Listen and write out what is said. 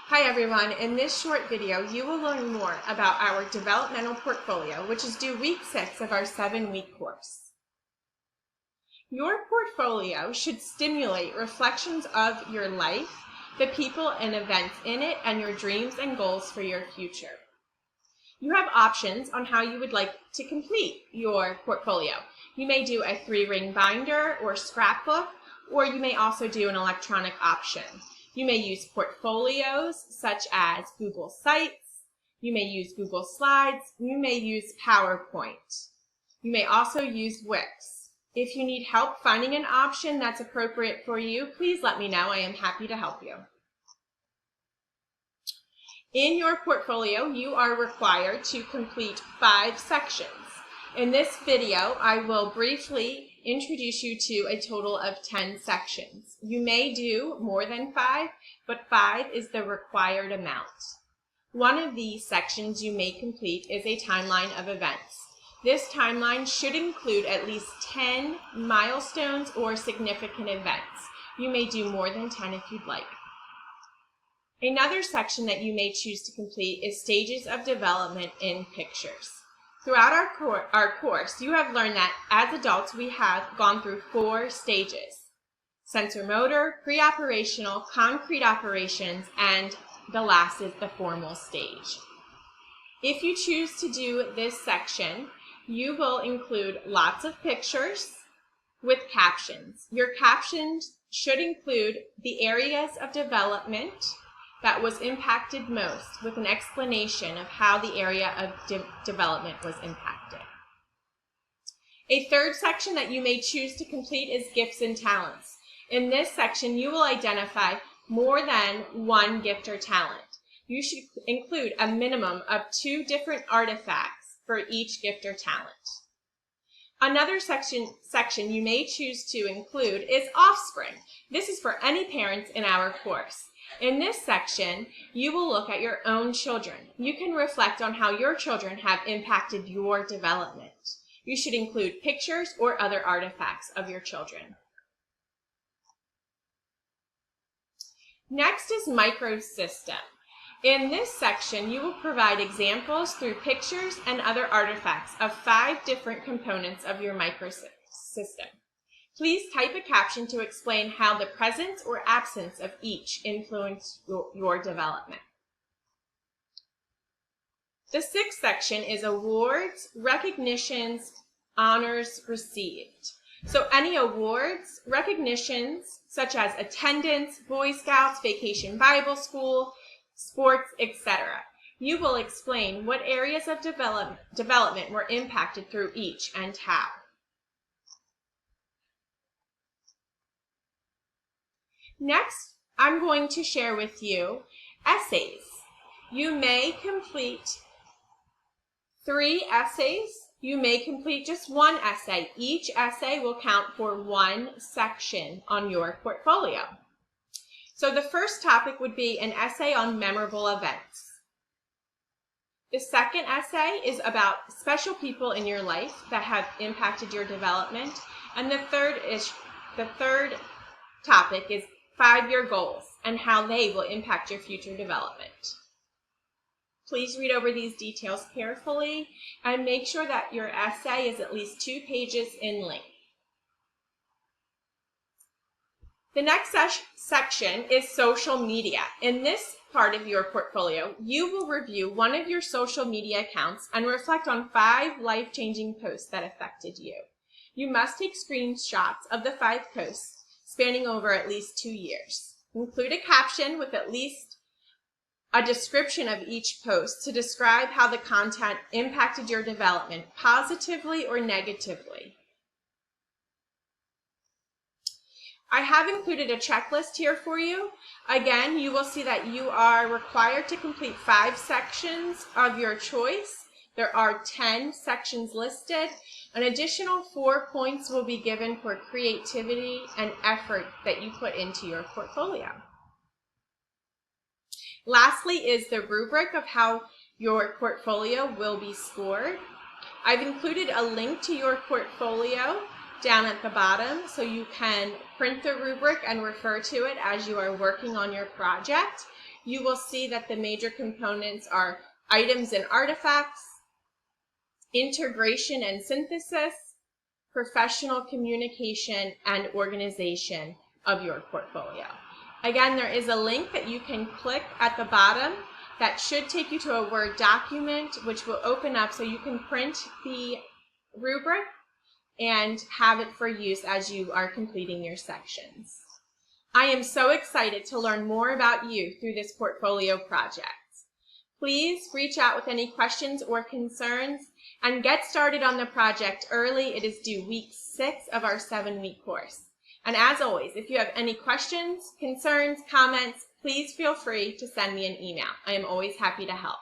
Hi everyone, in this short video you will learn more about our developmental portfolio, which is due week 6 of our 7-week course. Your portfolio should stimulate reflections of your life, the people and events in it, and your dreams and goals for your future. You have options on how you would like to complete your portfolio. You may do a 3-ring binder or scrapbook, or you may also do an electronic option. You may use portfolios such as Google Sites. You may use Google Slides. You may use PowerPoint. You may also use Wix. If you need help finding an option that's appropriate for you, please let me know. I am happy to help you. In your portfolio, you are required to complete 5 sections. In this video, I will briefly introduce you to a total of 10 sections. You may do more than 5, but 5 is the required amount. One of these sections you may complete is a timeline of events. This timeline should include at least 10 milestones or significant events. You may do more than 10 if you'd like. Another section that you may choose to complete is stages of development in pictures. Throughout our course, you have learned that as adults we have gone through 4 stages: sensor motor, pre-operational, concrete operations, and the last is the formal stage. If you choose to do this section, you will include lots of pictures with captions. Your captions should include the areas of development that was impacted most, with an explanation of how the area of development was impacted. A third section that you may choose to complete is gifts and talents. In this section, you will identify more than one gift or talent. You should include a minimum of 2 different artifacts for each gift or talent. Another section you may choose to include is offspring. This is for any parents in our course. In this section, you will look at your own children. You can reflect on how your children have impacted your development. You should include pictures or other artifacts of your children. Next is microsystem. In this section, you will provide examples through pictures and other artifacts of 5 different components of your microsystem. Please type a caption to explain how the presence or absence of each influenced your development. The 6th section is awards, recognitions, honors received. So any awards, recognitions, such as attendance, Boy Scouts, Vacation Bible School, sports, etc. You will explain what areas of development were impacted through each and how. Next, I'm going to share with you essays. You may complete 3 essays. You may complete just 1 essay. Each essay will count for 1 section on your portfolio. So the first topic would be an essay on memorable events. The second essay is about special people in your life that have impacted your development. And the third topic is 5-year goals and how they will impact your future development. Please read over these details carefully and make sure that your essay is at least 2 pages in length. The next section is social media. In this part of your portfolio, you will review one of your social media accounts and reflect on 5 life-changing posts that affected you. You must take screenshots of the 5 posts spanning over at least 2 years. Include a caption with at least a description of each post to describe how the content impacted your development positively or negatively. I have included a checklist here for you. Again, you will see that you are required to complete 5 sections of your choice. There are 10 sections listed. An additional 4 points will be given for creativity and effort that you put into your portfolio. Lastly is the rubric of how your portfolio will be scored. I've included a link to your portfolio down at the bottom so you can print the rubric and refer to it as you are working on your project. you will see that the major components are items and artifacts, integration and synthesis, professional communication, and organization of your portfolio. Again, there is a link that you can click at the bottom that should take you to a Word document, which will open up so you can print the rubric and have it for use as you are completing your sections. I am so excited to learn more about you through this portfolio project. Please reach out with any questions or concerns and get started on the project early. It is due week 6 of our 7-week course. And as always, if you have any questions, concerns, comments, please feel free to send me an email. I am always happy to help.